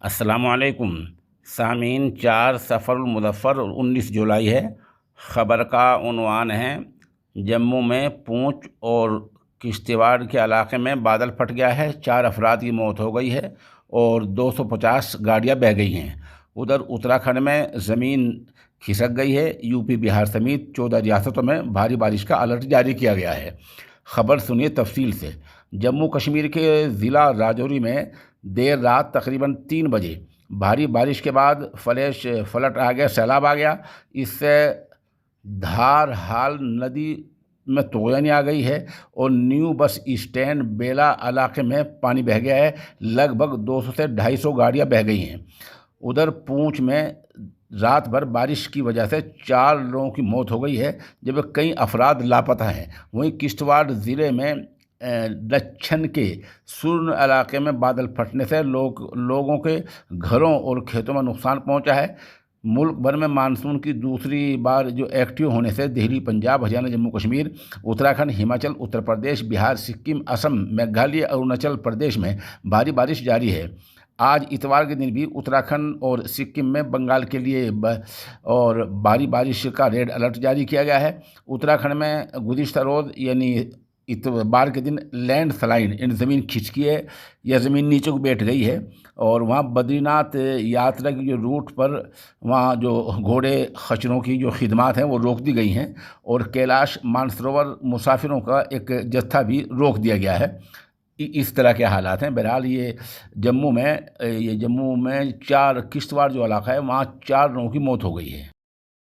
अस्सलामुअलैकुम सामीन। 4 सफ़रुल मुज़फ़्फ़र 19 जुलाई है। ख़बर का उन्वान है, जम्मू में पूंछ और किश्तवाड़ के इलाके में बादल फट गया है। 4 अफराद की मौत हो गई है और 250 गाड़ियाँ बह गई हैं। उधर उत्तराखंड में ज़मीन खिसक गई है। यूपी बिहार समेत 14 रियासतों में भारी बारिश का अलर्ट जारी किया गया है। ख़बर सुनिए तफसील से। जम्मू कश्मीर के ज़िला राजौरी में देर रात तकरीबन 3 बजे भारी बारिश के बाद फ्लैश फ्लड आ गया, सैलाब आ गया। इससे धार हाल नदी में तोयनी आ गई है और न्यू बस स्टैंड बेला इलाके में पानी बह गया है। लगभग 200 से 250 गाड़ियाँ बह गई हैं। उधर पूंछ में रात भर बारिश की वजह से 4 लोगों की मौत हो गई है, जबकि कई अफराद लापता हैं। वहीं किश्तवाड़ ज़िले में दक्षिण के सुरन इलाके में बादल फटने से लोगों के घरों और खेतों में नुकसान पहुंचा है। मुल्क भर में मानसून की दूसरी बार जो एक्टिव होने से दिल्ली, पंजाब, हरियाणा, जम्मू कश्मीर, उत्तराखंड, हिमाचल, उत्तर प्रदेश, बिहार, सिक्किम, असम, मेघालय, अरुणाचल प्रदेश में भारी बारिश जारी है। आज इतवार के दिन भी उत्तराखंड और सिक्किम में बंगाल के लिए और भारी बारिश का रेड अलर्ट जारी किया गया है। उत्तराखंड में गुज़िश्ता रोज़ यानी इतवार के दिन लैंड स्लाइड यानी ज़मीन खिसकी है या ज़मीन नीचे को बैठ गई है और वहाँ बद्रीनाथ यात्रा की जो रूट पर वहाँ जो घोड़े खच्चरों की जो खिदमात हैं वो रोक दी गई हैं और कैलाश मानसरोवर मुसाफिरों का एक जत्था भी रोक दिया गया है। इस तरह के हालात हैं। बहरहाल ये जम्मू में 4 किश्तवाड़ जो इलाका है वहाँ 4 लोगों की मौत हो गई है।